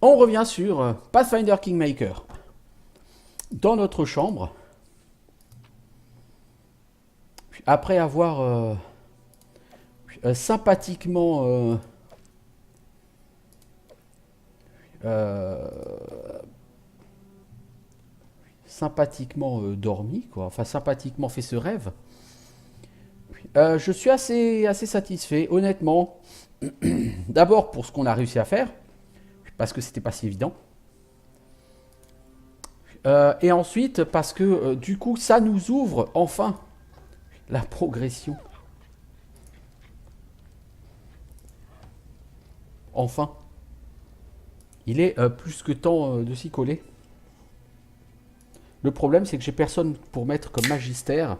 On revient sur Pathfinder Kingmaker. Dans notre chambre, après avoir sympathiquement euh, dormi, quoi. Enfin sympathiquement fait ce rêve. Je suis assez satisfait, honnêtement. D'abord pour ce qu'on a réussi à faire, parce que c'était pas si évident. Et ensuite parce que du coup ça nous ouvre enfin la progression. Enfin. Il est plus que temps de s'y coller. Le problème c'est que j'ai personne pour mettre comme magistère.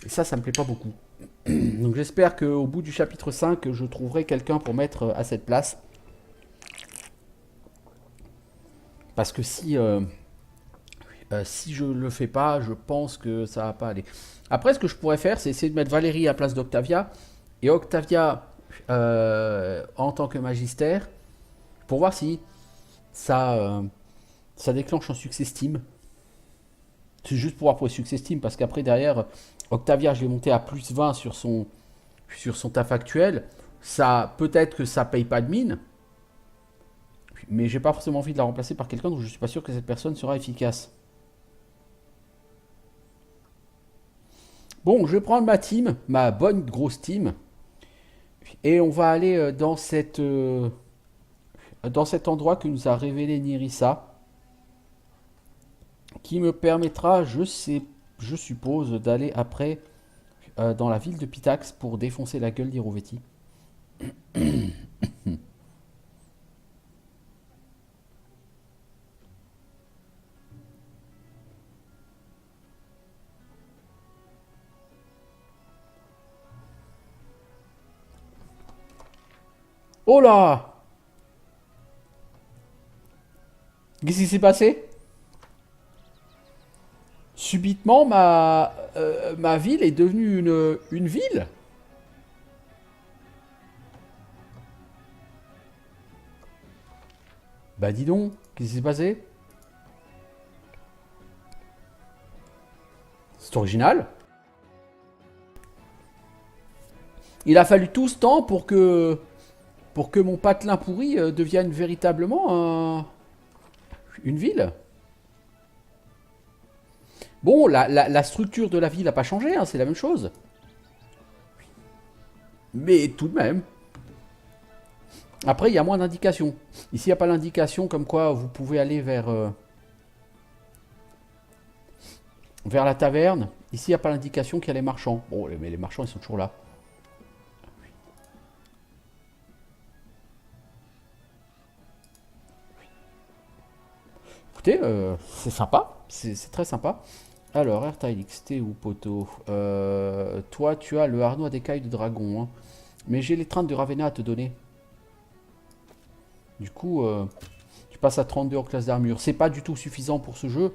Et ça me plaît pas beaucoup. Donc j'espère qu'au bout du chapitre 5, je trouverai quelqu'un pour mettre à cette place. Parce que si je le fais pas, je pense que ça va pas aller. Après, ce que je pourrais faire, c'est essayer de mettre Valérie à la place d'Octavia. Et Octavia en tant que magistère. Pour voir si ça, ça déclenche un succès Steam. C'est juste pour voir pour les succès Steam. Parce qu'après, derrière, Octavia, je l'ai monté à plus 20 sur son taf actuel. Ça, peut-être que ça paye pas de mine. Mais j'ai pas forcément envie de la remplacer par quelqu'un dont je suis pas sûr que cette personne sera efficace. Bon, je vais prendre ma team, ma bonne grosse team, et on va aller dans cet endroit que nous a révélé Nirissa, qui me permettra, je suppose, d'aller après dans la ville de Pitax pour défoncer la gueule d'Irovetti. Oh là! Qu'est-ce qui s'est passé? Subitement, ma ville est devenue une ville? Bah dis donc, qu'est-ce qui s'est passé? C'est original. Il a fallu tout ce temps pour que mon patelin pourri devienne véritablement une ville. Bon, la structure de la ville n'a pas changé, hein, c'est la même chose. Mais tout de même. Après, il y a moins d'indications. Ici, il n'y a pas l'indication comme quoi vous pouvez aller vers la taverne. Ici, il n'y a pas l'indication qu'il y a les marchands. Bon, mais les marchands, ils sont toujours là. Écoutez, c'est sympa. C'est très sympa. Alors, Airtile XT ou Poto. Toi, tu as le harnais d'écailles de dragon. Hein. Mais j'ai l'étreinte de Ravenna à te donner. Du coup, tu passes à 32 en classe d'armure. C'est pas du tout suffisant pour ce jeu,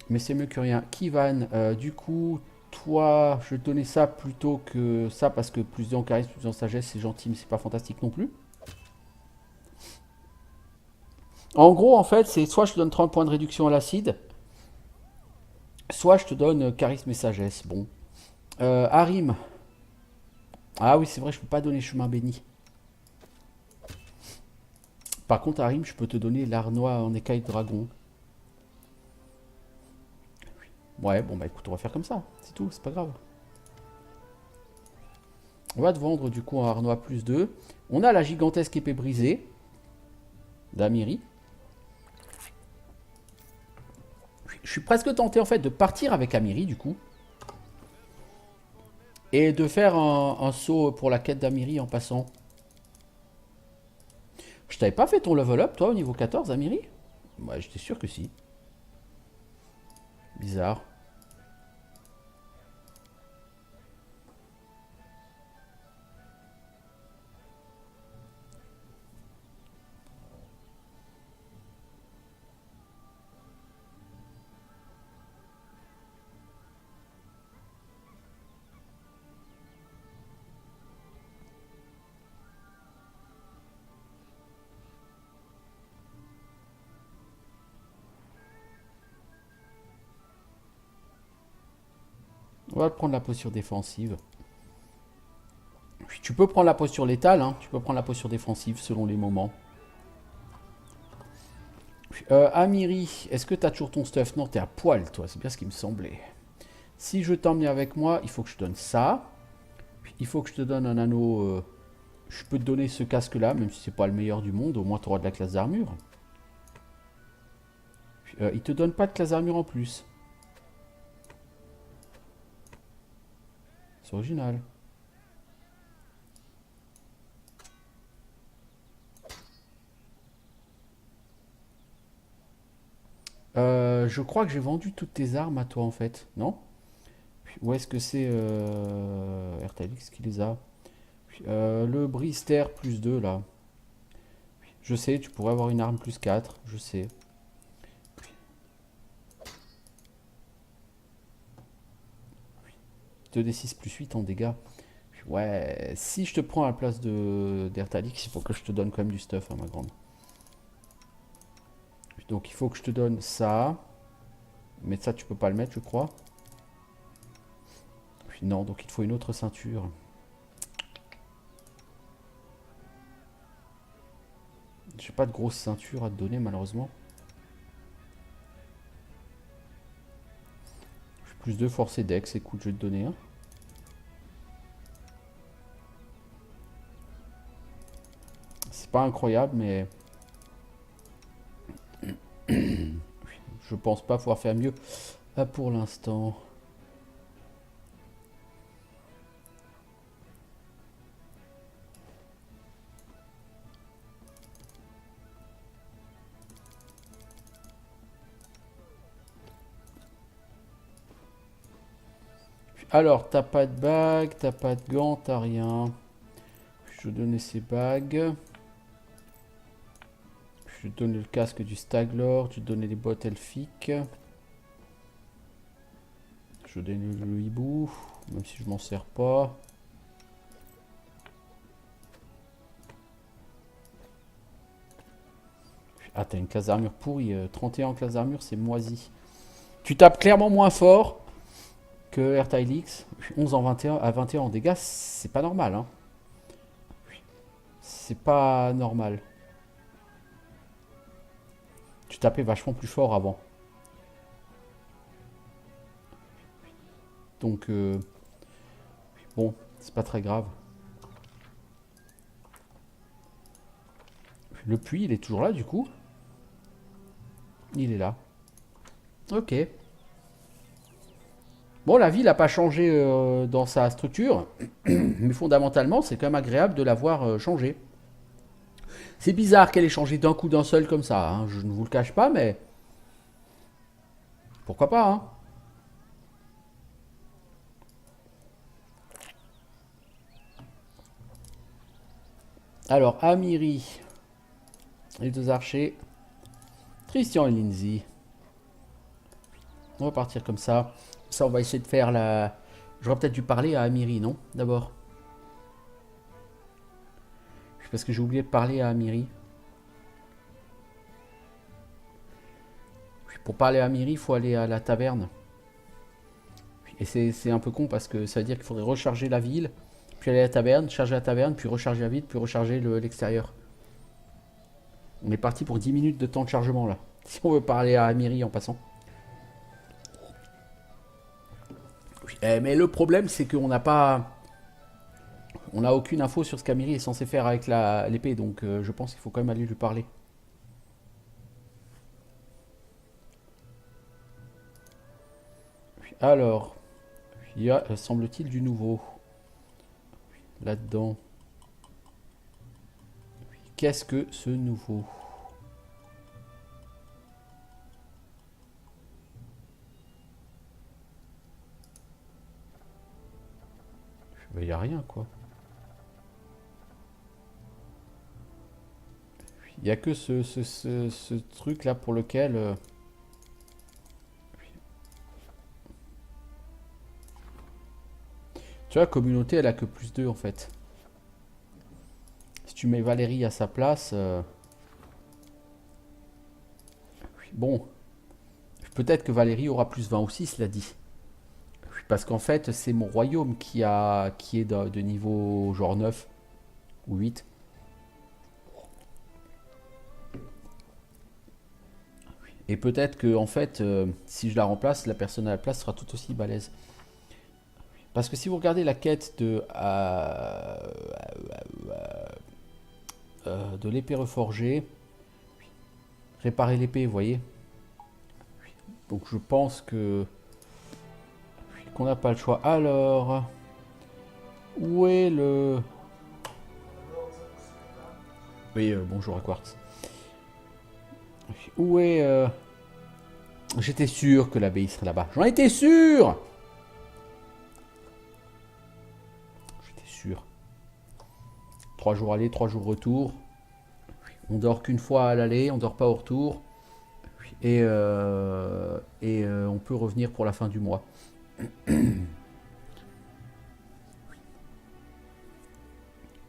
mais c'est mieux que rien. Kivan, du coup, toi, je vais te donner ça plutôt que ça parce que plus en charisme, plus en sagesse, c'est gentil, mais c'est pas fantastique non plus. En gros, en fait, c'est soit je te donne 30 points de réduction à l'acide, soit je te donne charisme et sagesse. Bon. Harim. Ah oui, c'est vrai, je peux pas donner chemin béni. Par contre, Harim, je peux te donner l'arnois en écaille de dragon. Ouais, bon bah écoute, on va faire comme ça. C'est tout, c'est pas grave. On va te vendre du coup un harnois plus 2. On a la gigantesque épée brisée d'Amiri. Je suis presque tenté en fait de partir avec Amiri du coup. Et de faire un saut pour la quête d'Amiri en passant. Je t'avais pas fait ton level up toi au niveau 14 Amiri? Ouais, j'étais sûr que si. Bizarre. On va prendre la posture défensive. Puis tu peux prendre la posture létale, hein. Tu peux prendre la posture défensive selon les moments. Amiri, est-ce que tu as toujours ton stuff? Non, t'es à poil, toi. C'est bien ce qui me semblait. Si je t'emmène avec moi, il faut que je te donne ça. Puis, il faut que je te donne un anneau. Je peux te donner ce casque-là, même si c'est pas le meilleur du monde. Au moins, tu auras de la classe d'armure. Il te donne pas de classe d'armure en plus. C'est original. Je crois que j'ai vendu toutes tes armes à toi en fait, non? Où est-ce que c'est RTLX qui les a? Le Brister plus 2 là. Je sais, tu pourrais avoir une arme plus 4, je sais. 2d6 plus 8 en dégâts. Ouais, si je te prends à la place de d'Ertalix, il faut que je te donne quand même du stuff, hein, ma grande. Donc il faut que je te donne ça. Mais ça, tu peux pas le mettre, je crois. Non, donc il te faut une autre ceinture. J'ai pas de grosse ceinture à te donner, malheureusement. Plus 2 force et dex, écoute, je vais te donner un. C'est pas incroyable, mais... je pense pas pouvoir faire mieux pour l'instant. Alors, t'as pas de bague, t'as pas de gants, t'as rien. Je vais donner ces bagues. Je vais donner le casque du Staglor, je vais donner les bottes elfiques. Je vais donner le hibou, même si je m'en sers pas. Ah, t'as une classe d'armure pourrie. 31 en classe d'armure, c'est moisi. Tu tapes clairement moins fort que RTLX. 11 en 21, à 21 en dégâts, c'est pas normal. Hein. C'est pas normal. Tu tapais vachement plus fort avant. Donc, bon, c'est pas très grave. Le puits, il est toujours là, du coup. Il est là. Ok. Bon, la ville n'a pas changé dans sa structure. Mais fondamentalement, c'est quand même agréable de la voir changer. C'est bizarre qu'elle ait changé d'un coup d'un seul comme ça. Hein. Je ne vous le cache pas, mais... pourquoi pas, hein. Alors, Amiri, les deux archers, Christian et Lindsay. On va partir comme ça. Ça, on va essayer de faire la... J'aurais peut-être dû parler à Amiri, non? D'abord. Parce que j'ai oublié de parler à Amiri. Pour parler à Amiri, il faut aller à la taverne. Et c'est un peu con parce que ça veut dire qu'il faudrait recharger la ville, puis aller à la taverne, charger la taverne, puis recharger la ville, puis recharger l'extérieur. On est parti pour 10 minutes de temps de chargement là. Si on veut parler à Amiri en passant. Mais le problème, c'est qu'on n'a pas... On n'a aucune info sur ce qu'Amiri est censé faire avec l'épée, donc je pense qu'il faut quand même aller lui parler. Alors, il y a, semble-t-il, du nouveau. Là-dedans. Qu'est-ce que ce nouveau? Il n'y a rien, quoi. Il n'y a que ce truc-là pour lequel... Tu vois, la communauté, elle a que plus 2 en fait. Si tu mets Valérie à sa place... Bon. Peut-être que Valérie aura plus 20 aussi, cela dit. Parce qu'en fait, c'est mon royaume qui est de niveau genre 9 ou 8. Et peut-être que, en fait, si je la remplace, la personne à la place sera tout aussi balèze. Parce que si vous regardez la quête de l'épée reforgée, réparer l'épée, vous voyez. Donc je pense que qu'on n'a pas le choix. Alors, où est le... Oui, bonjour à Quartz. Où est... J'étais sûr que l'abbaye serait là-bas. J'en étais sûr. J'étais sûr. 3 jours aller, 3 jours retour. On dort qu'une fois à l'aller, on dort pas au retour. Et on peut revenir pour la fin du mois.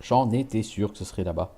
J'en étais sûr que ce serait là-bas.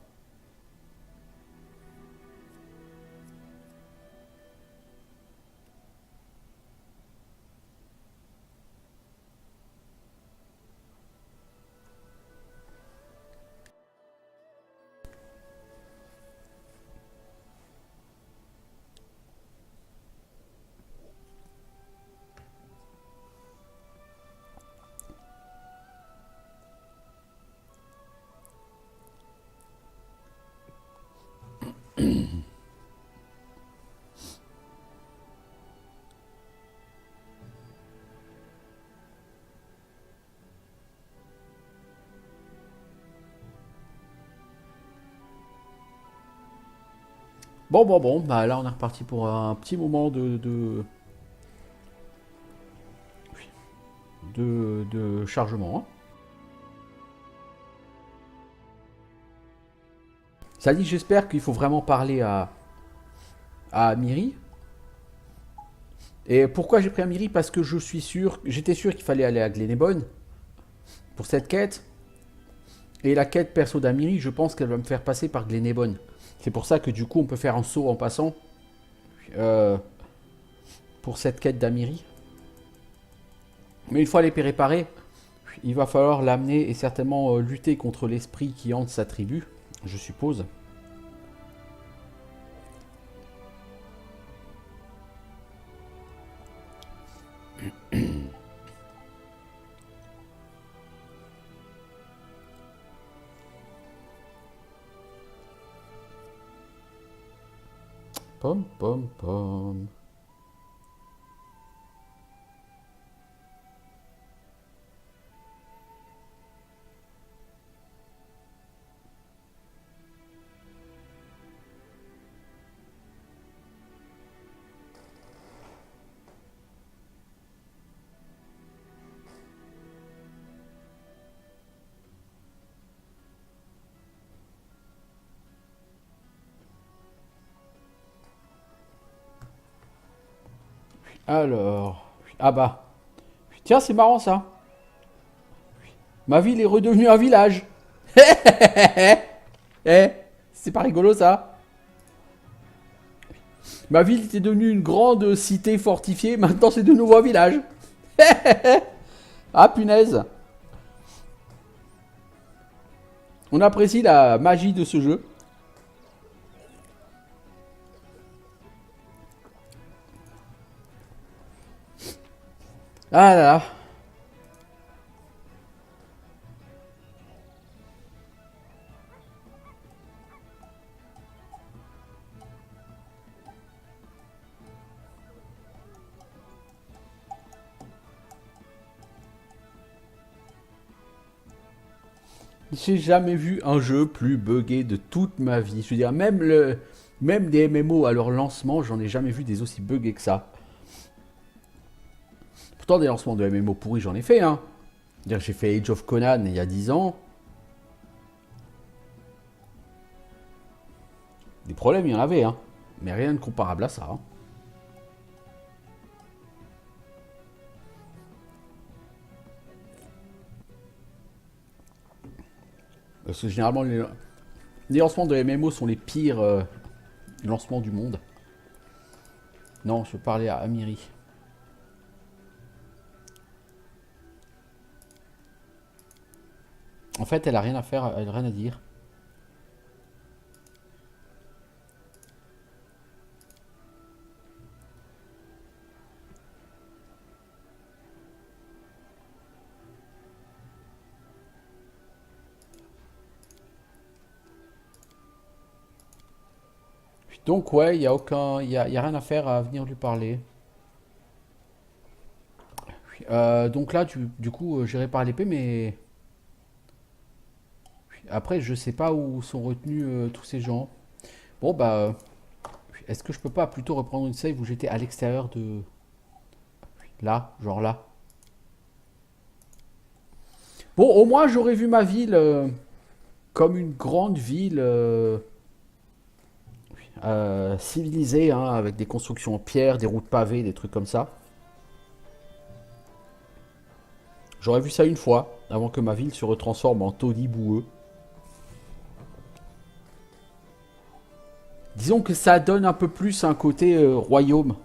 Bon, bah là on est reparti pour un petit moment de chargement. Hein. Ça dit, j'espère qu'il faut vraiment parler à Amiri. Et pourquoi j'ai pris Amiri? Parce que j'étais sûr qu'il fallait aller à Glenebone pour cette quête. Et la quête perso d'Amiri, je pense qu'elle va me faire passer par Glenebone. C'est pour ça que du coup on peut faire un saut en passant euh, pour cette quête d'Amiri. Mais une fois l'épée réparée, il va falloir l'amener et certainement lutter contre l'esprit qui hante sa tribu, je suppose. Pom pom pom. Alors, ah bah, tiens c'est marrant ça. Ma ville est redevenue un village. Eh, c'est pas rigolo ça. Ma ville était devenue une grande cité fortifiée, maintenant c'est de nouveau un village. Ah punaise. On apprécie la magie de ce jeu. Ah là là. J'ai jamais vu un jeu plus buggé de toute ma vie. Je veux dire, même des MMO à leur lancement, j'en ai jamais vu des aussi buggés que ça. Pourtant, des lancements de MMO pourris, j'en ai fait, hein. J'ai fait Age of Conan il y a 10 ans. Des problèmes, il y en avait, hein. Mais rien de comparable à ça. Hein. Parce que généralement, les lancements de MMO sont les pires lancements du monde. Non, je parlais à Amiri. En fait, elle a rien à faire, elle a rien à dire. Donc ouais, il y a aucun, il y a rien à faire à venir lui parler. Donc là, du coup, j'irai par l'épée, mais après, je sais pas où sont retenus tous ces gens. Bon bah, est-ce que je peux pas plutôt reprendre une save où j'étais à l'extérieur de là, genre là. Bon, au moins j'aurais vu ma ville comme une grande ville civilisée, hein, avec des constructions en pierre, des routes pavées, des trucs comme ça. J'aurais vu ça une fois, avant que ma ville se retransforme en taudis boueux. Disons que ça donne un peu plus un côté royaume.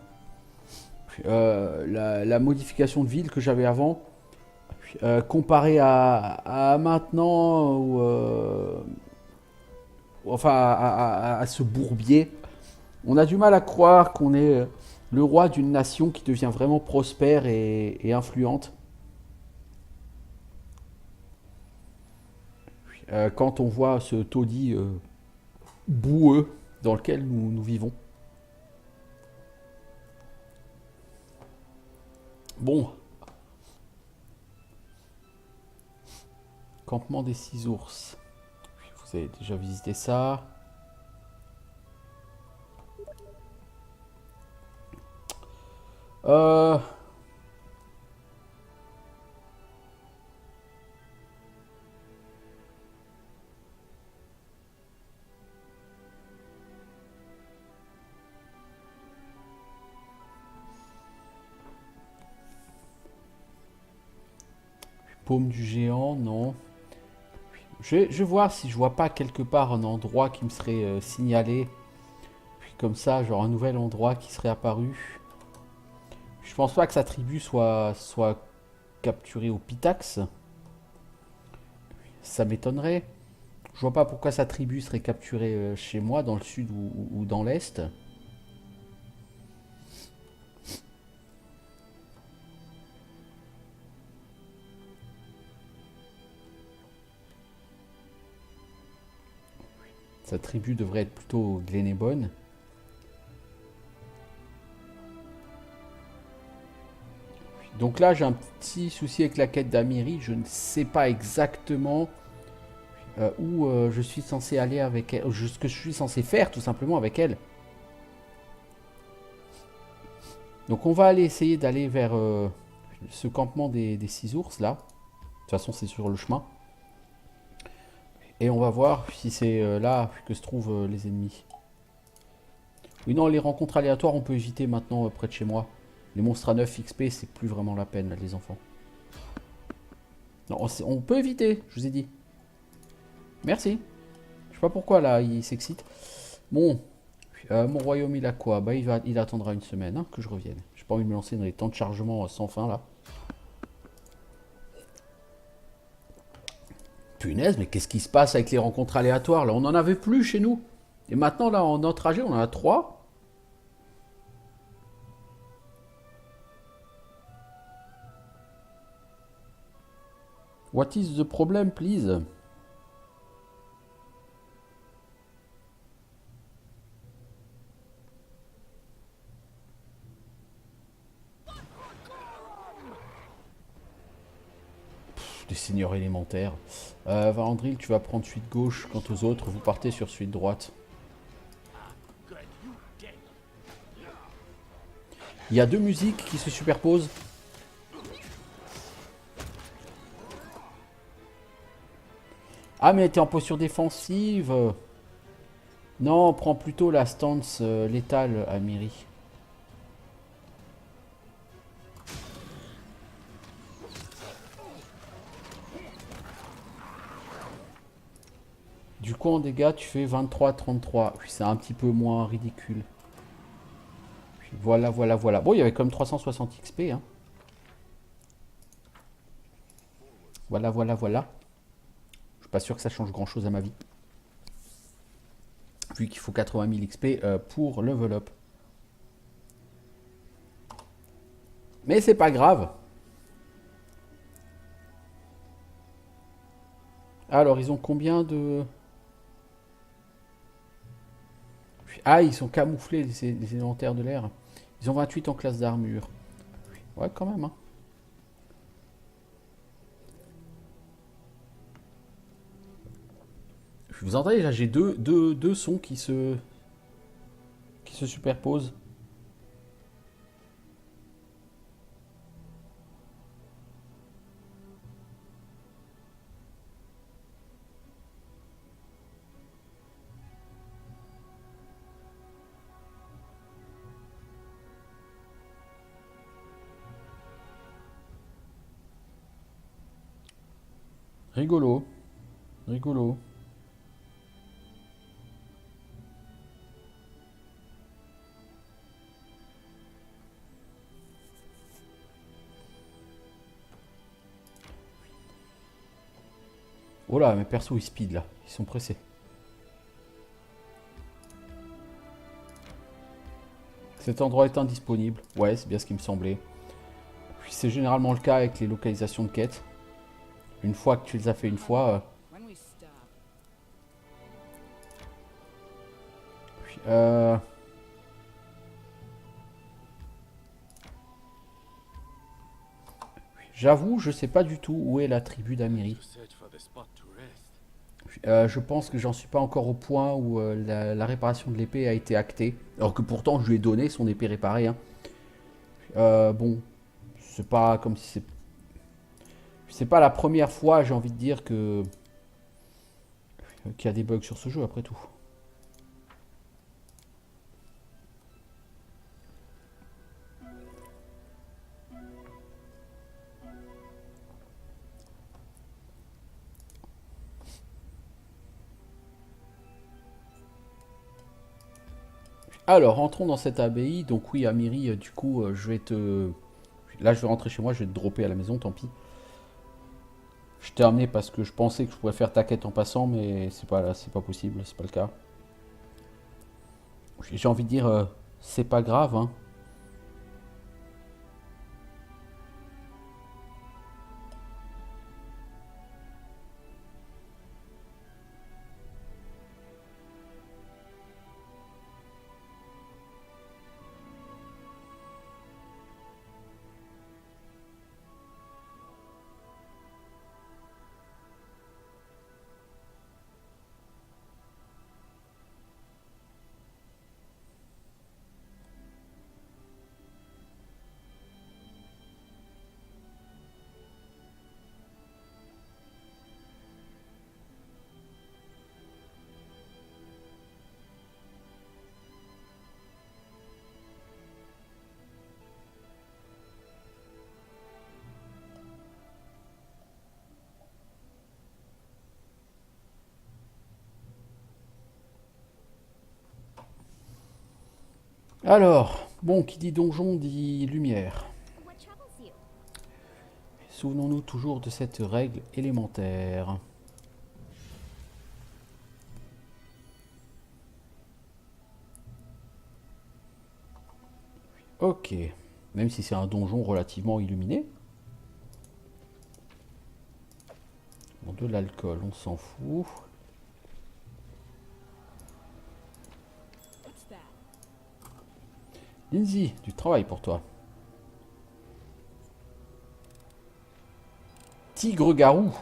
La modification de ville que j'avais avant, comparé à maintenant, enfin à ce bourbier, on a du mal à croire qu'on est le roi d'une nation qui devient vraiment prospère et influente. Quand on voit ce taudis boueux dans lequel nous vivons. Bon, campement des 6 ours. Vous avez déjà visité ça. Euh, Paume du géant, non. Je vais voir si je vois pas quelque part un endroit qui me serait signalé. Puis comme ça, genre un nouvel endroit qui serait apparu. Je pense pas que sa tribu soit capturée au Pitax. Ça m'étonnerait. Je vois pas pourquoi sa tribu serait capturée chez moi, dans le sud ou dans l'est. Sa tribu devrait être plutôt Glenebone. Donc là, j'ai un petit souci avec la quête d'Amiri. Je ne sais pas exactement où je suis censé aller avec elle. Ce que je suis censé faire, tout simplement, avec elle. Donc on va aller essayer d'aller vers ce campement des 6 ours, là. De toute façon, c'est sur le chemin. Et on va voir si c'est là que se trouvent les ennemis. Oui, non, les rencontres aléatoires, on peut éviter maintenant près de chez moi. Les monstres à 9 XP, c'est plus vraiment la peine, là, les enfants. Non, on peut éviter, je vous ai dit. Merci. Je sais pas pourquoi, là, il s'excite. Bon, mon royaume, il a quoi? Bah, il attendra une semaine hein, que je revienne. J'ai pas envie de me lancer dans les temps de chargement sans fin, là. Punaise, mais qu'est-ce qui se passe avec les rencontres aléatoires, là? On en avait plus chez nous. Et maintenant, là, en notre trajet, on en a 3. What is the problem, please? Des seigneurs élémentaires. Valandril, tu vas prendre suite gauche. Quant aux autres, vous partez sur suite droite. Il y a deux musiques qui se superposent. Ah, mais t'es en posture défensive. Non, prends plutôt la stance létale, Amiri. Du coup, en dégâts, tu fais 23-33. C'est un petit peu moins ridicule. Voilà, voilà, voilà. Bon, il y avait comme 360 XP. Hein. Voilà, voilà, voilà. pas sûr que ça change grand chose à ma vie. Vu qu'il faut 80 000 XP pour level up. Mais c'est pas grave. Alors, ils ont combien de... Ah, ils sont camouflés, les élémentaires de l'air. Ils ont 28 en classe d'armure. Ouais, quand même, hein. Vous entendez, là, j'ai deux sons qui se superposent. Rigolo. Rigolo. Oh là, mes persos ils speed là, ils sont pressés. Cet endroit est indisponible. Ouais, c'est bien ce qui me semblait. Puis c'est généralement le cas avec les localisations de quêtes. Une fois que tu les as fait une fois... J'avoue, je sais pas du tout où est la tribu d'Amiri. Je pense que j'en suis pas encore au point où la réparation de l'épée a été actée. Alors que pourtant je lui ai donné son épée réparée. Hein. Bon, c'est pas comme si c'est pas la première fois, j'ai envie de dire, que qu'il y a des bugs sur ce jeu après tout. Alors, entrons dans cette abbaye. Donc oui, Amiri, du coup, je vais te... Là, je vais rentrer chez moi, je vais te dropper à la maison, tant pis. Je t'ai amené parce que je pensais que je pourrais faire ta quête en passant, mais c'est pas possible, c'est pas le cas. J'ai envie de dire, c'est pas grave, hein. Alors, bon, qui dit donjon dit lumière. Souvenons-nous toujours de cette règle élémentaire. Ok, même si c'est un donjon relativement illuminé. Bon, de l'alcool, on s'en fout. Lindsay, du travail pour toi. Tigre-garou.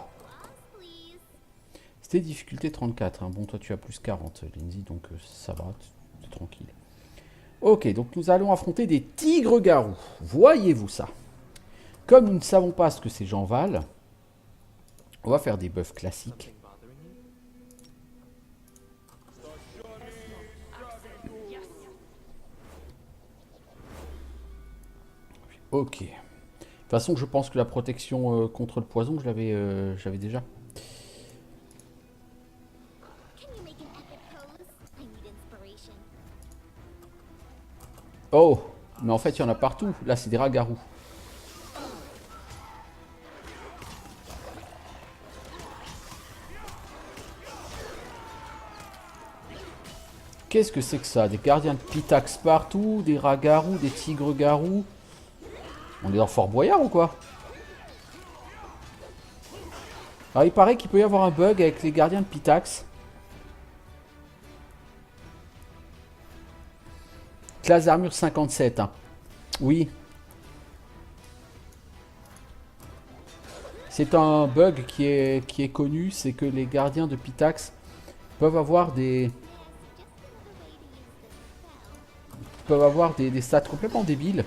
C'était difficulté 34. Hein. Bon, toi tu as plus 40, Lindsay, donc ça va, c'est tranquille. Ok, donc nous allons affronter des tigres-garous. Voyez-vous ça? Comme nous ne savons pas ce que ces gens valent, on va faire des buffs classiques. Ok. De toute façon, je pense que la protection contre le poison, j'avais déjà. Oh, mais en fait, il y en a partout. Là, c'est des ragarous. Qu'est-ce que c'est que ça? Des gardiens de Pitax partout, des rats garous, des tigres garous. On est dans Fort Boyard ou quoi? Alors il paraît qu'il peut y avoir un bug avec les gardiens de Pitax. Classe d'armure 57. Hein. Oui. C'est un bug qui est connu, c'est que les gardiens de Pitax peuvent avoir des stats complètement débiles.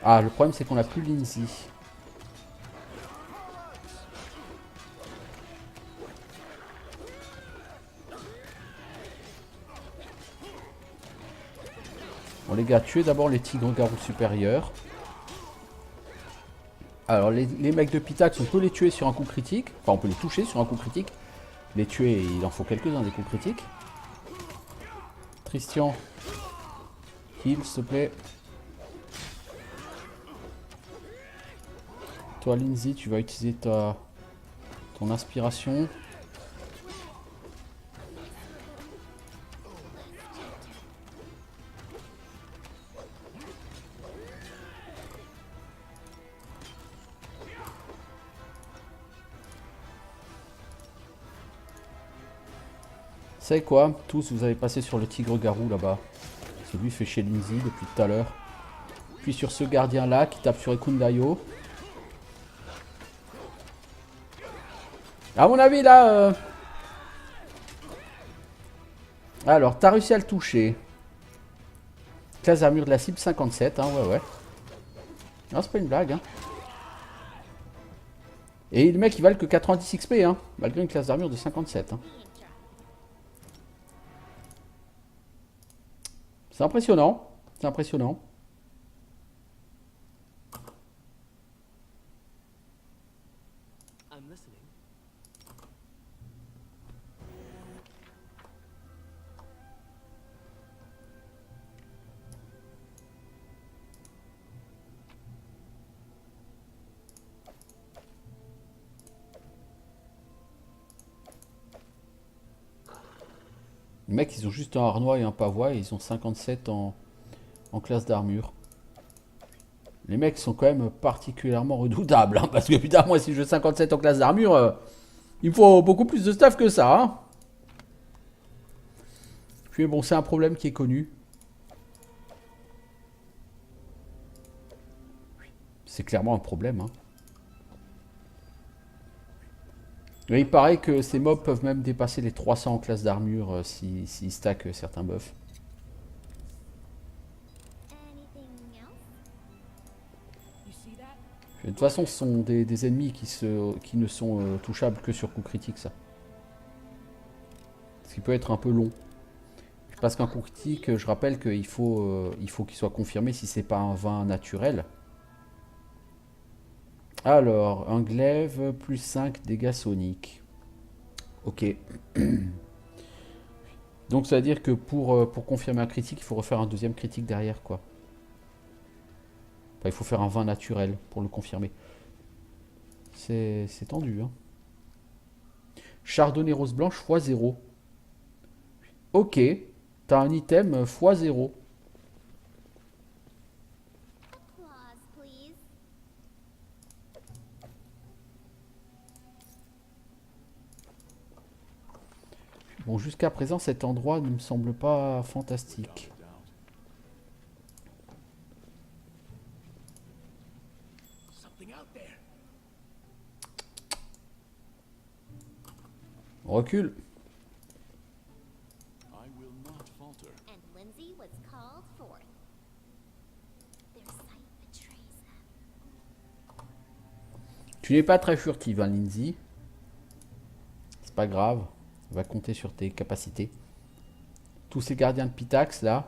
Ah, le problème c'est qu'on n'a plus Lindsay. Bon les gars, tuez d'abord les tigres garous supérieurs. Alors les mecs de Pitax, on peut les tuer sur un coup critique. Enfin on peut les toucher sur un coup critique. Les tuer, il en faut quelques-uns des coups critiques. Christian, heal s'il te plaît. Toi Lindsay, tu vas utiliser ton inspiration. Vous savez quoi? Tous, vous avez passé sur le tigre garou là-bas. Celui fait chez Lindsay depuis tout à l'heure. Puis sur ce gardien là qui tape sur Ekundayo. À mon avis là... Alors, t'as réussi à le toucher. Classe d'armure de la cible 57, hein, ouais. Non, c'est pas une blague, hein. Et le mec, il valent que 90 XP, hein, malgré une classe d'armure de 57. Hein. C'est impressionnant. C'est impressionnant. Les mecs, ils ont juste un harnois et un pavois et ils ont 57 en classe d'armure. Les mecs sont quand même particulièrement redoutables, hein, parce que putain, moi, si je veux 57 en classe d'armure, il me faut beaucoup plus de stuff que ça. Hein. Puis bon, c'est un problème qui est connu. C'est clairement un problème. Hein. Mais il paraît que ces mobs peuvent même dépasser les 300 en classe d'armure s'ils stackent certains buffs. De toute façon, ce sont des ennemis qui ne sont touchables que sur coup critique, ça. Ce qui peut être un peu long. Parce qu'un coup critique, je rappelle qu'il faut qu'il soit confirmé si c'est pas un vin naturel. Alors, un glaive, plus 5 dégâts soniques. Ok. Donc ça veut dire que pour confirmer un critique, il faut refaire un deuxième critique derrière, quoi. Enfin, il faut faire un vin naturel pour le confirmer. C'est tendu, hein. Chardonnay rose blanche x0. Ok. T'as un item x0. Bon, jusqu'à présent, cet endroit ne me semble pas fantastique. On recule. Tu n'es pas très furtive, hein, Lindsay. C'est pas grave. On va compter sur tes capacités. Tous ces gardiens de Pitax, là.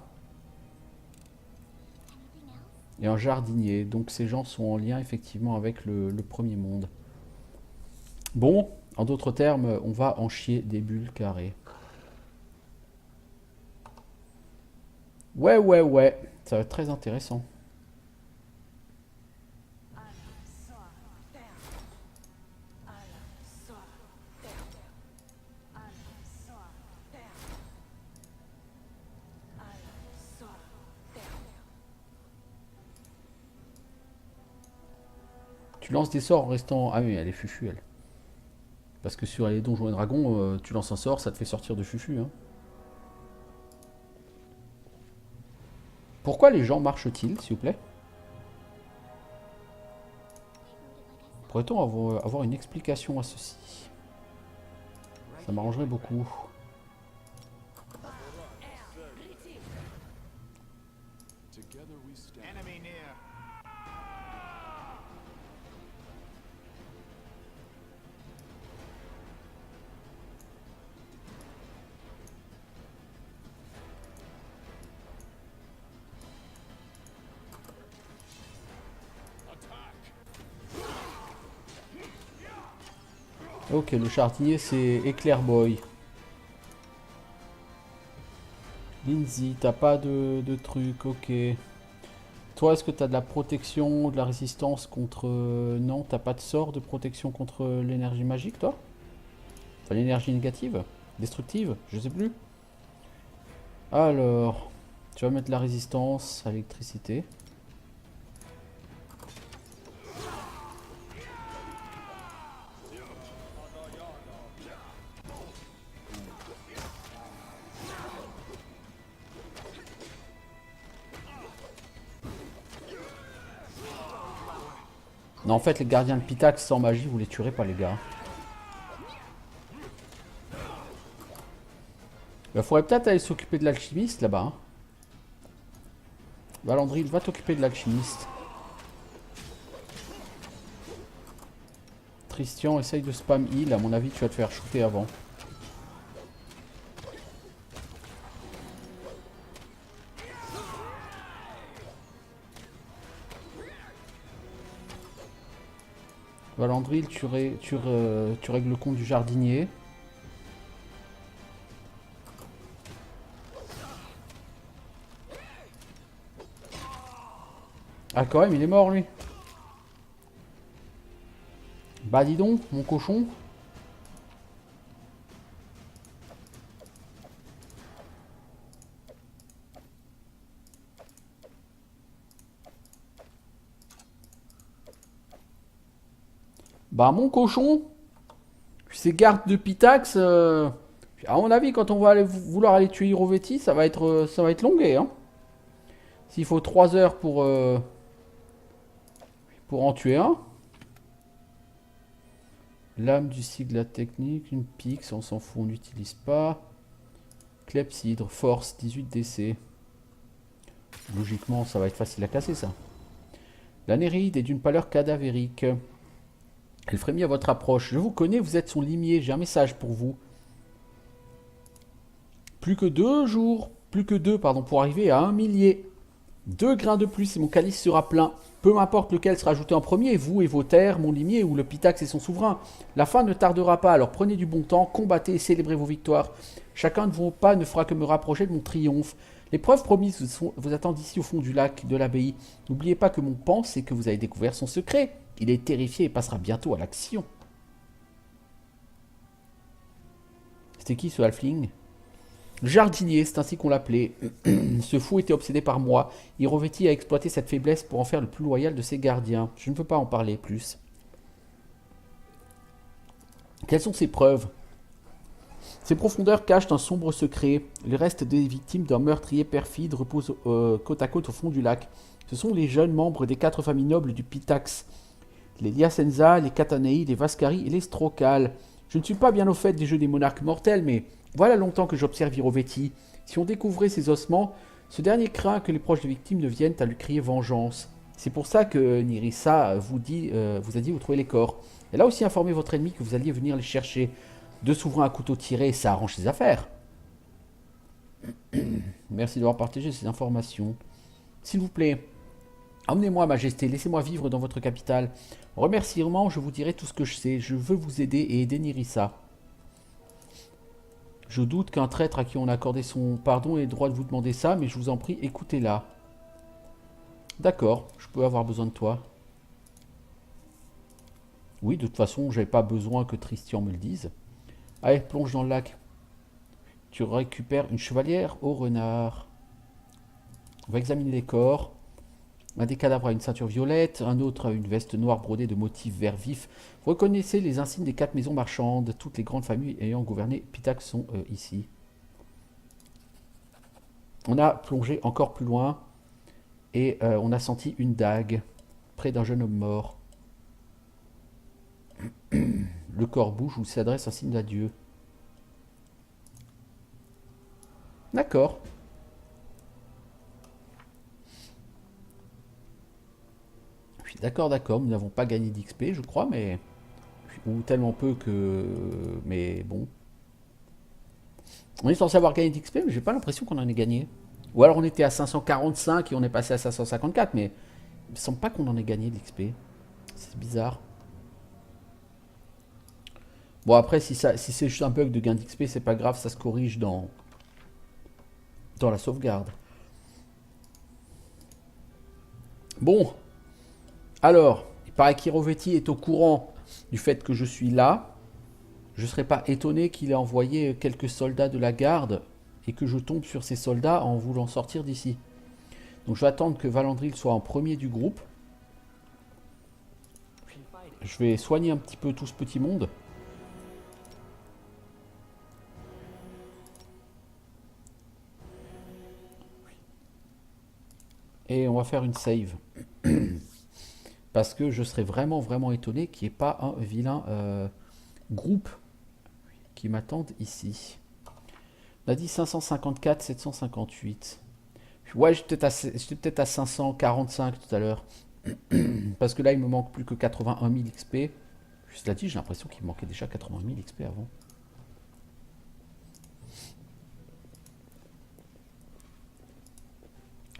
Et un jardinier. Donc ces gens sont en lien, effectivement, avec le premier monde. Bon, en d'autres termes, on va en chier des bulles carrées. Ouais. Ça va être très intéressant. tu lances des sorts en restant... Ah oui, elle est fufu, elle. Parce que sur les donjons et dragons, tu lances un sort, ça te fait sortir de fufu. Hein. Pourquoi les gens marchent-ils, s'il vous plaît? Pourrait-on avoir une explication à ceci? Ça m'arrangerait beaucoup. Ok, le jardinier c'est Éclair Boy. Lindsay, t'as pas de truc, ok. Toi, est-ce que t'as de la protection, de la résistance contre... Non, t'as pas de sort de protection contre l'énergie magique, toi? Enfin, l'énergie négative? Destructive? Je sais plus. Alors, tu vas mettre la résistance à l'électricité. Non, en fait, les gardiens de Pitax sans magie, vous les tuerez pas, les gars. Il faudrait peut-être aller s'occuper de l'alchimiste, là-bas. Hein. Valandril, va t'occuper de l'alchimiste. Christian, essaye de spam heal. À mon avis, tu vas te faire shooter avant. Valandril, tu règles le compte du jardinier. Ah, quand même, il est mort, lui. Bah, dis donc, mon cochon. Bah, mon cochon. Ces gardes de Pitax, à mon avis, quand on va vouloir aller tuer Hirovetti, ça va être longué. Hein. S'il faut 3 heures pour en tuer un. Lame du cycle de la technique, une pique, on s'en fout, on n'utilise pas. Clepsydre, force, 18 DC. Logiquement, ça va être facile à casser, ça. La néride est d'une pâleur cadavérique. Elle frémit à votre approche. Je vous connais, vous êtes son limier, j'ai un message pour vous. Plus que 2 jours, plus que 2, pardon, pour arriver à 1 millier. 2 grains de plus et mon calice sera plein. Peu m'importe lequel sera ajouté en premier, vous et vos terres, mon limier ou le Pitax et son souverain. La fin ne tardera pas, alors prenez du bon temps, combattez et célébrez vos victoires. Chacun de vos pas ne fera que me rapprocher de mon triomphe. Les preuves promises vous attendent ici au fond du lac de l'abbaye. N'oubliez pas que mon pan, c'est que vous avez découvert son secret. Il est terrifié et passera bientôt à l'action. C'était qui ce halfling? Le jardinier, c'est ainsi qu'on l'appelait. Ce fou était obsédé par moi. Hirovetti a exploité cette faiblesse pour en faire le plus loyal de ses gardiens. Je ne veux pas en parler plus. Quelles sont ses preuves? Ces profondeurs cachent un sombre secret. Les restes des victimes d'un meurtrier perfide reposent côte à côte au fond du lac. Ce sont les jeunes membres des 4 familles nobles du Pitax. Les Liacenza, les Catanei, les Vascari et les Strokal. Je ne suis pas bien au fait des jeux des monarques mortels, mais voilà longtemps que j'observe Hirovetti. Si on découvrait ses ossements, ce dernier craint que les proches des victimes ne viennent à lui crier vengeance. C'est pour ça que Nirissa vous a dit où trouver les corps. Elle a aussi informé votre ennemi que vous alliez venir les chercher. 2 souverains à couteau tiré, ça arrange ses affaires. Merci d'avoir partagé ces informations. S'il vous plaît, emmenez-moi, Majesté, laissez-moi vivre dans votre capitale. En remerciement, je vous dirai tout ce que je sais. Je veux vous aider et aider Nirissa. Je doute qu'un traître à qui on a accordé son pardon ait le droit de vous demander ça, mais je vous en prie, écoutez-la. D'accord, je peux avoir besoin de toi. Oui, de toute façon, j'avais pas besoin que Tristian me le dise. Allez, plonge dans le lac. Tu récupères une chevalière au renard. On va examiner les corps. Un des cadavres a une ceinture violette, un autre a une veste noire brodée de motifs vert vifs. Vous reconnaissez les insignes des 4 maisons marchandes. Toutes les grandes familles ayant gouverné Pitax sont ici. On a plongé encore plus loin et on a senti une dague près d'un jeune homme mort. Le corps bouge où s'adresse un signe d'adieu. D'accord. D'accord, d'accord. Nous n'avons pas gagné d'XP, je crois, mais... Ou tellement peu que... Mais bon. On est censé avoir gagné d'XP, mais j'ai pas l'impression qu'on en ait gagné. Ou alors on était à 545 et on est passé à 554, mais il me semble pas qu'on en ait gagné d'XP. C'est bizarre. Bon, après, si c'est juste un bug de gain d'XP, c'est pas grave, ça se corrige dans la sauvegarde. Bon, alors, il paraît qu'Hirovetti est au courant du fait que je suis là. Je ne serais pas étonné qu'il ait envoyé quelques soldats de la garde et que je tombe sur ces soldats en voulant sortir d'ici. Donc je vais attendre que Valandril soit en premier du groupe. Je vais soigner un petit peu tout ce petit monde. Et on va faire une save. Parce que je serais vraiment, vraiment étonné qu'il n'y ait pas un vilain groupe qui m'attende ici. On a dit 554, 758. Ouais, j'étais peut-être à 545 tout à l'heure. Parce que là, il me manque plus que 81 000 XP. Cela dit, j'ai l'impression qu'il me manquait déjà 80 000 XP avant.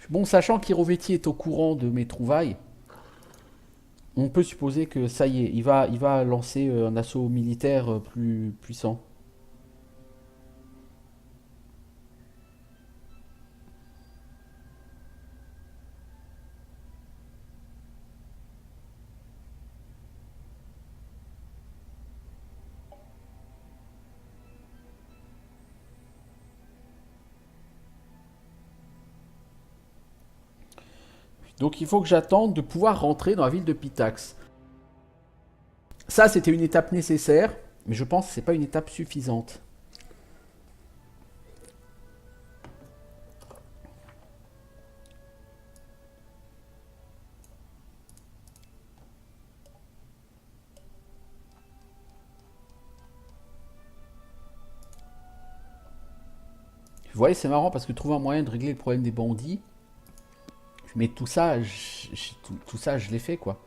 Bon, sachant qu'Hirovetti est au courant de mes trouvailles, on peut supposer que ça y est, il va lancer un assaut militaire plus puissant. Donc il faut que j'attende de pouvoir rentrer dans la ville de Pitax. Ça, c'était une étape nécessaire, mais je pense que c'est pas une étape suffisante. Vous voyez, c'est marrant parce que trouver un moyen de régler le problème des bandits, mais tout ça, tout ça, je l'ai fait quoi.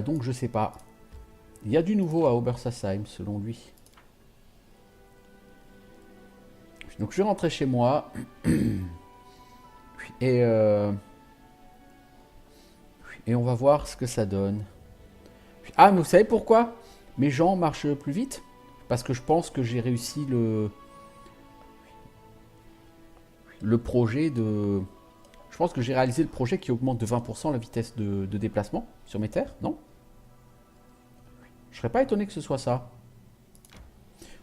Donc je sais pas. Il y a du nouveau à Obersasheim selon lui. Donc je vais rentrer chez moi. Et, et on va voir ce que ça donne. Ah, mais vous savez pourquoi mes gens marchent plus vite? Parce que je pense que j'ai réussi le projet de... Je pense que j'ai réalisé le projet qui augmente de 20% la vitesse de déplacement sur mes terres, non? Je serais pas étonné que ce soit ça.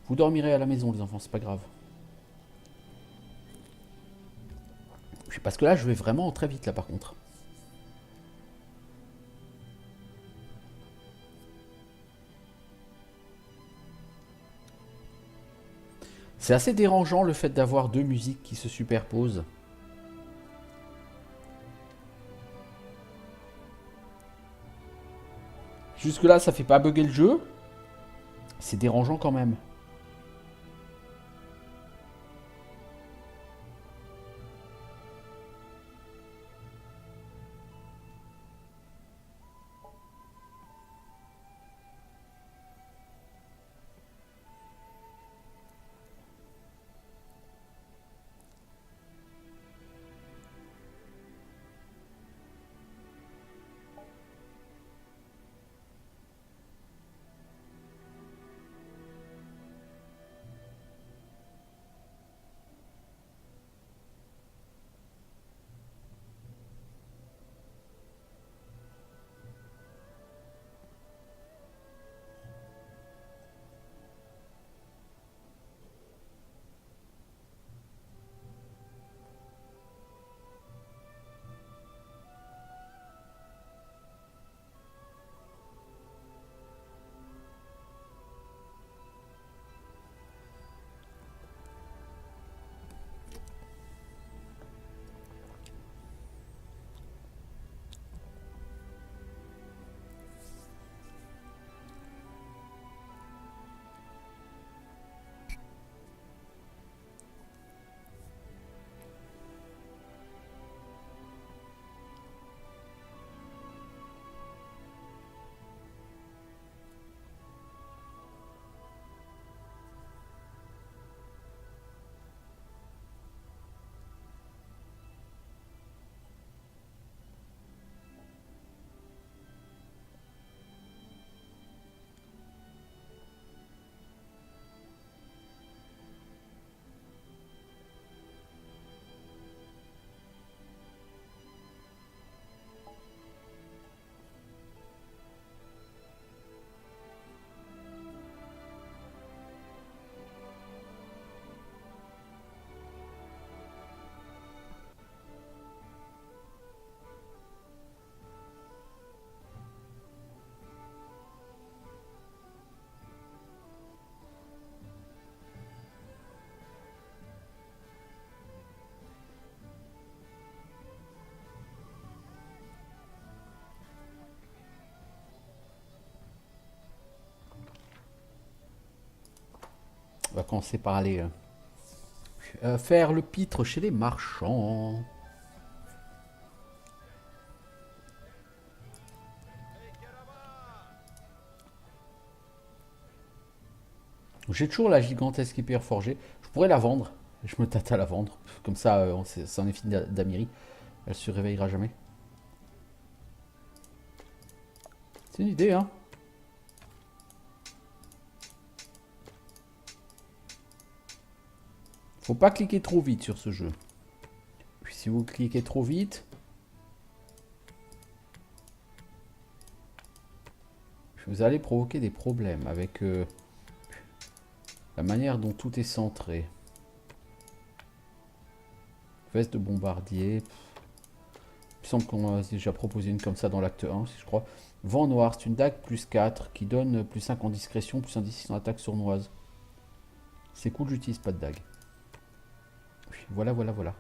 Vous dormirez à la maison, les enfants, c'est pas grave. Parce que là, je vais vraiment très vite, là, par contre. C'est assez dérangeant le fait d'avoir deux musiques qui se superposent. Jusque là, ça fait pas bugger le jeu. C'est dérangeant quand même. On va commencer par aller faire le pitre chez les marchands. J'ai toujours la gigantesque épée reforgée. Je pourrais la vendre. Je me tâte à la vendre. Comme ça, ça en est fini d'Amiri. Elle se réveillera jamais. C'est une idée, hein. Faut pas cliquer trop vite sur ce jeu. Puis si vous cliquez trop vite, vous allez provoquer des problèmes avec la manière dont tout est centré. Veste de bombardier. Il me semble qu'on a déjà proposé une comme ça dans l'acte 1, si je crois. Vent noir, c'est une dague plus 4 qui donne plus 5 en discrétion, plus un 10 en attaque sournoise. C'est cool, j'utilise pas de dague. Voilà, voilà, voilà.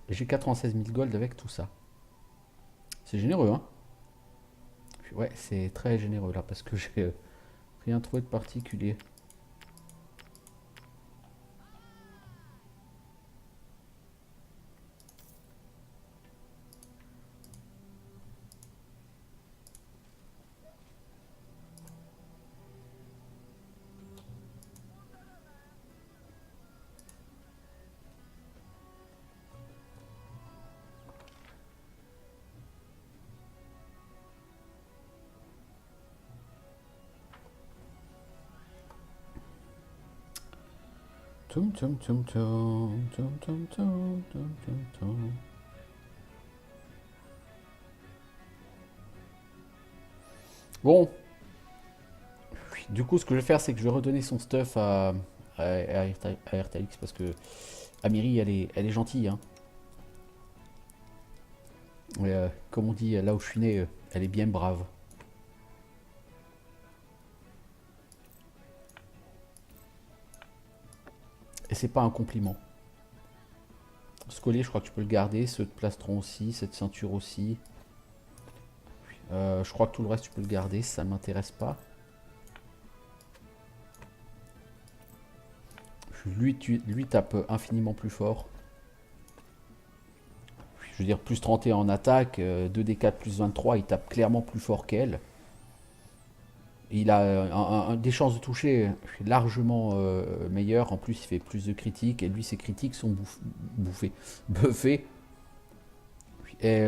J'ai 96 000 gold avec tout ça. C'est généreux, hein. Ouais, c'est très généreux là, parce que j'ai rien trouvé de particulier. Tum, tum, tum, tum, tum, tum, tum, tum, tum, tum. Bon. Du coup, ce que je vais faire, c'est que je vais redonner son stuff à RTX parce que Amiri, elle est gentille. Hein. Mais, comme on dit, là où je suis né, elle est bien brave. Et c'est pas un compliment. Ce collier, je crois que tu peux le garder. Ce plastron aussi, cette ceinture aussi. Je crois que tout le reste, tu peux le garder. Ça ne m'intéresse pas. Lui tape infiniment plus fort. Je veux dire, plus 31 en attaque, 2d4 plus 23, il tape clairement plus fort qu'elle. Il a des chances de toucher largement meilleures. En plus, il fait plus de critiques. Et lui, ses critiques sont buffés. Et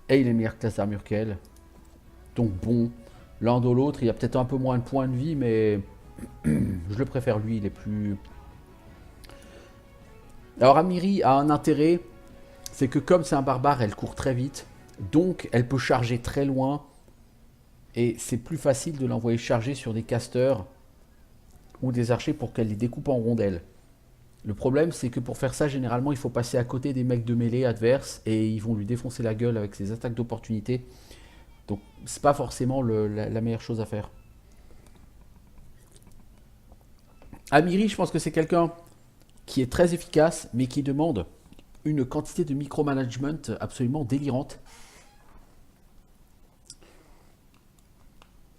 il est meilleure classe d'armure qu'elle. Donc bon, l'un de l'autre, il a peut-être un peu moins de points de vie, mais je le préfère lui, il est plus... Alors Amiri a un intérêt, c'est que comme c'est un barbare, elle court très vite. Donc elle peut charger très loin. Et c'est plus facile de l'envoyer charger sur des casteurs ou des archers pour qu'elle les découpe en rondelles. Le problème, c'est que pour faire ça, généralement, il faut passer à côté des mecs de mêlée adverses et ils vont lui défoncer la gueule avec ses attaques d'opportunité. Donc, c'est pas forcément la meilleure chose à faire. Amiri, je pense que c'est quelqu'un qui est très efficace, mais qui demande une quantité de micromanagement absolument délirante.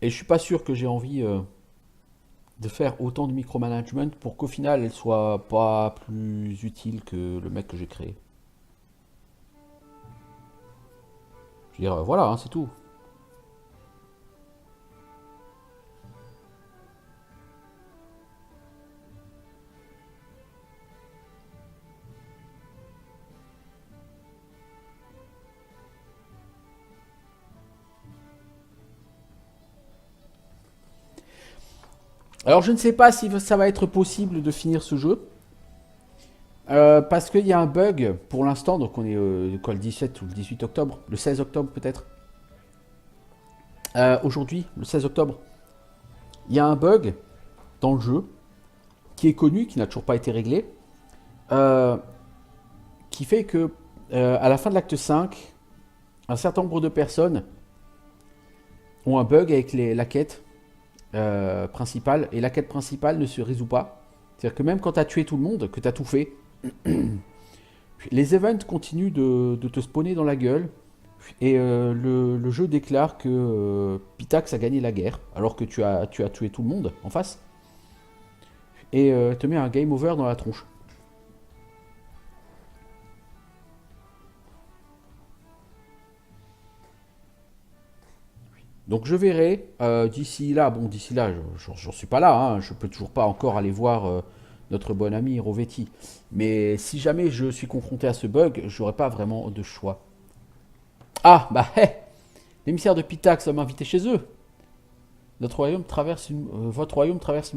Et je suis pas sûr que j'ai envie de faire autant de micromanagement pour qu'au final elle soit pas plus utile que le mec que j'ai créé. Je veux dire, voilà, hein, c'est tout. Alors je ne sais pas si ça va être possible de finir ce jeu. Parce qu'il y a un bug pour l'instant, donc on est quoi, le 17 ou le 18 octobre, le 16 octobre peut-être. Aujourd'hui, le 16 octobre, il y a un bug dans le jeu qui est connu, qui n'a toujours pas été réglé, qui fait que à la fin de l'acte 5, un certain nombre de personnes ont un bug avec la quête principale, et la quête principale ne se résout pas. C'est-à-dire que même quand tu as tué tout le monde, que tu as tout fait, les events continuent de te spawner dans la gueule. Et le jeu déclare que Pitax a gagné la guerre, alors que tu as tué tout le monde en face, et te met un game over dans la tronche. Donc je verrai d'ici là, bon d'ici là, j'en suis pas là, hein, je peux toujours pas encore aller voir notre bon ami Rovetti. Mais si jamais je suis confronté à ce bug, j'aurai pas vraiment de choix. Ah bah hé, l'émissaire de Pitax va m'inviter chez eux. Votre royaume traverse une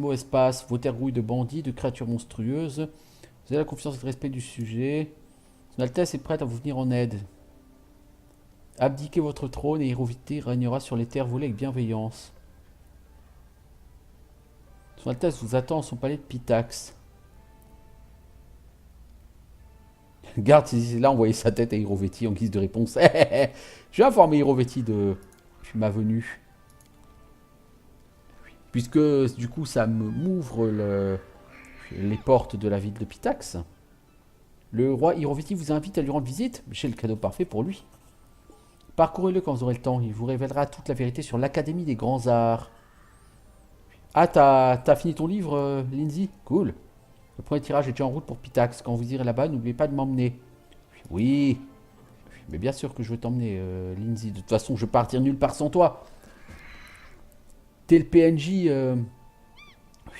mauvaise passe, vos terres grouillent de bandits, de créatures monstrueuses. Vous avez la confiance et le respect du sujet. Son Altesse est prête à vous venir en aide. Abdiquez votre trône et Hiroviti régnera sur les terres volées avec bienveillance. Son Altesse vous attend à son palais de Pitax. Garde c'est là envoyer sa tête à Hiroviti en guise de réponse. Je vais informer Hiroviti de ma venue. Puisque du coup ça m'ouvre les portes de la ville de Pitax. Le roi Hiroviti vous invite à lui rendre visite. J'ai le cadeau parfait pour lui. Parcourez-le quand vous aurez le temps. Il vous révélera toute la vérité sur l'Académie des Grands Arts. Ah, t'as fini ton livre, Lindsay? Cool. Le premier tirage est déjà en route pour Pitax. Quand vous irez là-bas, n'oubliez pas de m'emmener. Oui. Mais bien sûr que je vais t'emmener, Lindsay. De toute façon, je vais partir nulle part sans toi. T'es le PNJ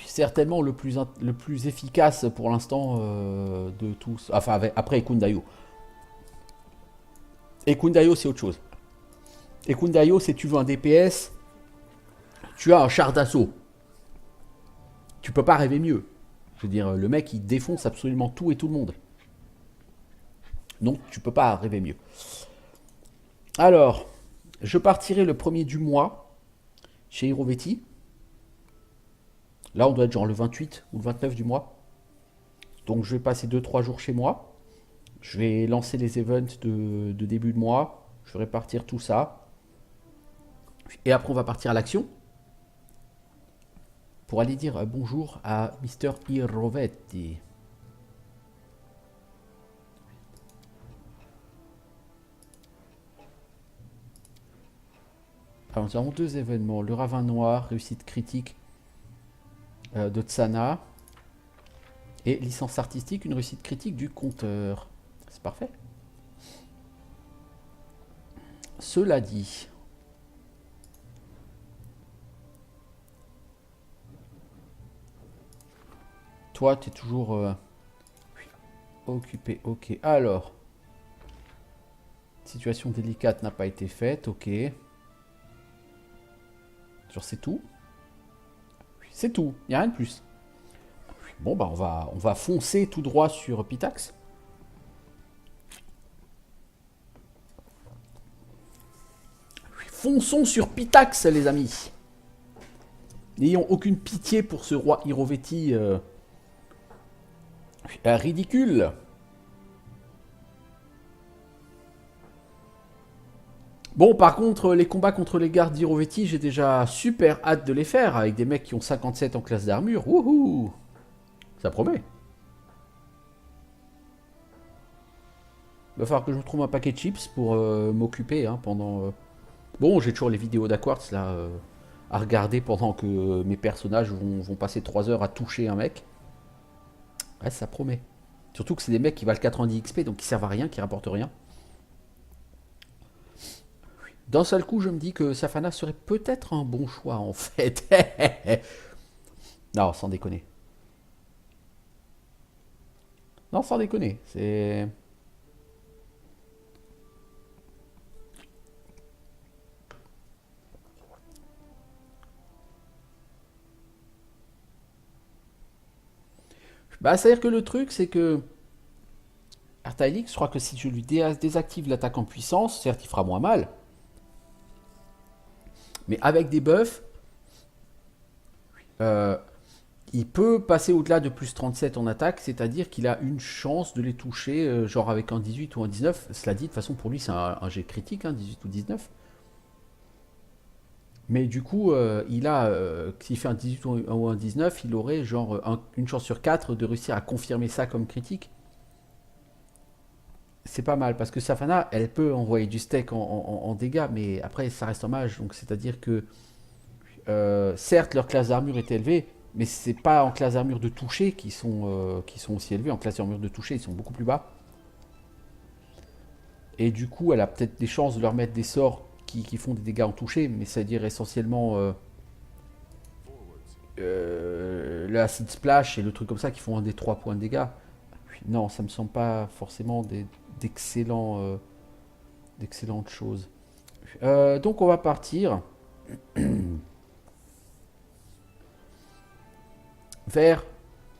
certainement le plus efficace pour l'instant de tous. Enfin, après Ekundayo. Ekundayo, c'est autre chose. Ekundayo, si tu veux un DPS, tu as un char d'assaut. Tu peux pas rêver mieux. Je veux dire, le mec, il défonce absolument tout et tout le monde. Donc, tu peux pas rêver mieux. Alors, je partirai le premier du mois chez Hiroveti. Là, on doit être genre le 28 ou le 29 du mois. Donc, je vais passer 2-3 jours chez moi. Je vais lancer les events de début de mois. Je vais répartir tout ça. Et après, on va partir à l'action. Pour aller dire bonjour à Mr. Hirovetti. Alors, nous avons deux événements. Le ravin noir, réussite critique de Tsana. Et licence artistique, une réussite critique du compteur. C'est parfait. Cela dit, toi, tu es toujours occupé. Ok, alors. Situation délicate n'a pas été faite. Ok. Genre, c'est tout. C'est tout. Il n'y a rien de plus. Bon, bah, on va foncer tout droit sur Pitax. Fonçons sur Pitax, les amis. N'ayons aucune pitié pour ce roi Hiroveti ridicule. Bon, par contre, les combats contre les gardes d'Hiroveti, j'ai déjà super hâte de les faire avec des mecs qui ont 57 en classe d'armure. Wouhou! Ça promet. Il va falloir que je me trouve un paquet de chips pour m'occuper pendant... Bon, j'ai toujours les vidéos d'Aquartz là à regarder pendant que mes personnages vont passer 3 heures à toucher un mec. Ouais, ça promet. Surtout que c'est des mecs qui valent 90 XP, donc qui servent à rien, qui rapportent rien. D'un seul coup, je me dis que Safana serait peut-être un bon choix, en fait. Non, sans déconner. Non, sans déconner. C'est... Bah, c'est-à-dire que le truc, c'est que Artaelix, je crois que si je lui désactive l'attaque en puissance, certes, il fera moins mal. Mais avec des buffs, euh, il peut passer au-delà de plus 37 en attaque, c'est-à-dire qu'il a une chance de les toucher, genre avec un 18 ou un 19. Cela dit, de toute façon, pour lui, c'est un jet critique, 18 ou 19. Mais du coup, s'il fait un 18 ou un 19, il aurait genre une chance sur 4 de réussir à confirmer ça comme critique. c'est pas mal parce que Safana, elle peut envoyer du steak en dégâts, mais après ça reste en mage, donc c'est-à-dire que certes leur classe d'armure est élevée, mais c'est pas en classe d'armure de toucher qui sont aussi élevés. En classe d'armure de toucher, ils sont beaucoup plus bas. Et du coup, elle a peut-être des chances de leur mettre des sorts qui font des dégâts en toucher, mais c'est-à-dire essentiellement le acid splash et le truc comme ça qui font un des 3 points de dégâts. Non, ça me semble pas forcément d'excellentes choses. Donc on va partir vers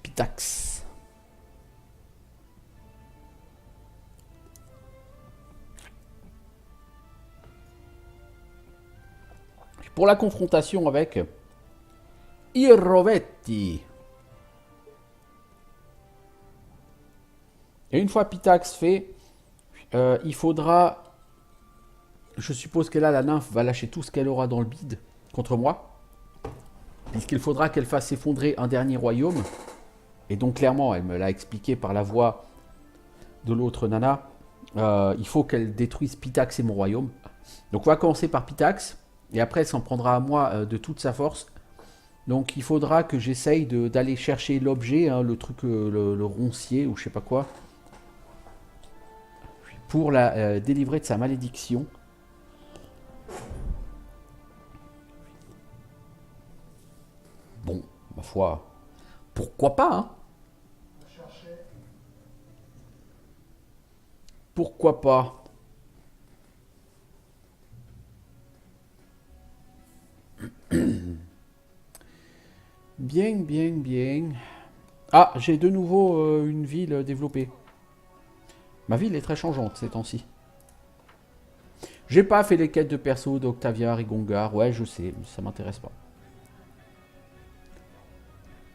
Pitax. Pour la confrontation avec Irrovetti. Et une fois Pitax fait, il faudra... Je suppose que là, la nymphe va lâcher tout ce qu'elle aura dans le bide contre moi. Puisqu'il faudra qu'elle fasse s'effondrer un dernier royaume. Et donc clairement, elle me l'a expliqué par la voix de l'autre nana. Il faut qu'elle détruise Pitax et mon royaume. Donc on va commencer par Pitax. Et après, elle s'en prendra à moi de toute sa force. Donc il faudra que j'essaye d'aller chercher l'objet, hein, le truc, le roncier ou je sais pas quoi. Pour la délivrer de sa malédiction. Bon, ma foi, pourquoi pas, hein? Pourquoi pas? Bien, bien, bien. Ah, j'ai de nouveau une ville développée. Ma ville est très changeante ces temps-ci. J'ai pas fait les quêtes de perso d'Octavia Rigongar. Ouais, je sais, mais ça m'intéresse pas.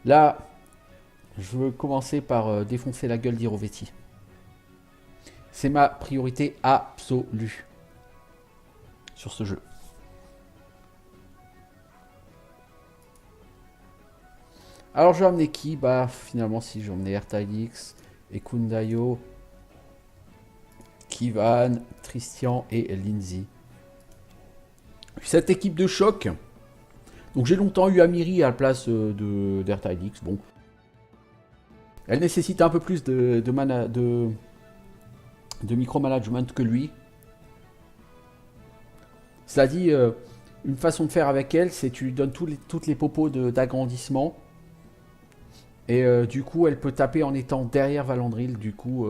Là, je veux commencer par défoncer la gueule d'Irovetti. C'est ma priorité absolue sur ce jeu. Alors je vais emmener qui? Bah finalement si je vais emmener Ertalix, Ekundayo, Kivan, Tristian et Lindsay. Cette équipe de choc. Donc j'ai longtemps eu Amiri à la place d'Ertalix. Bon. Elle nécessite un peu plus de micromanagement que lui. Cela dit, une façon de faire avec elle, c'est tu lui donnes toutes les popos d'agrandissement. Et du coup, elle peut taper en étant derrière Valandril. Du coup,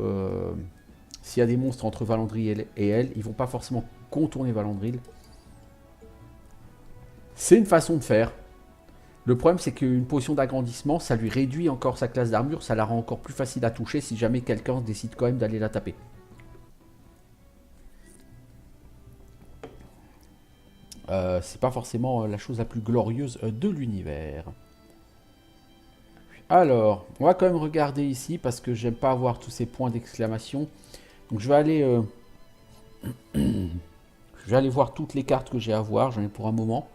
s'il y a des monstres entre Valandril et elle, ils vont pas forcément contourner Valandril. C'est une façon de faire. Le problème, c'est qu'une potion d'agrandissement, ça lui réduit encore sa classe d'armure. Ça la rend encore plus facile à toucher si jamais quelqu'un décide quand même d'aller la taper. C'est pas forcément la chose la plus glorieuse de l'univers. Alors, on va quand même regarder ici parce que j'aime pas avoir tous ces points d'exclamation. Donc je vais aller voir toutes les cartes que j'ai à voir, j'en ai pour un moment.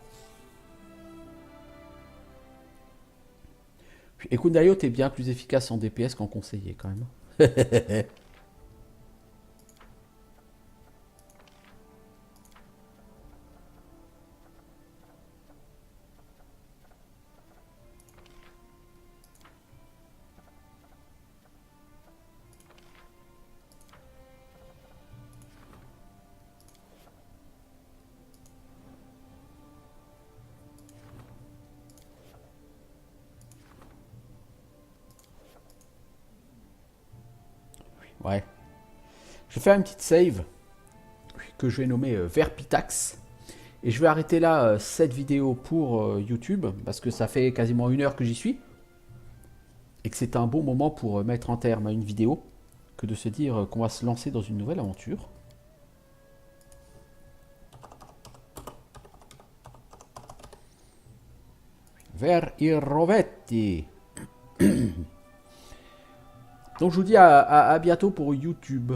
Et Kundayo, t'es bien plus efficace en DPS qu'en conseiller quand même. Ouais. Je vais faire une petite save que je vais nommer Verpitax. Et je vais arrêter là cette vidéo pour YouTube parce que ça fait quasiment 1 heure que j'y suis. Et que c'est un bon moment pour mettre en terme à une vidéo que de se dire qu'on va se lancer dans une nouvelle aventure. Vers Irrovetti. Donc je vous dis à bientôt pour YouTube.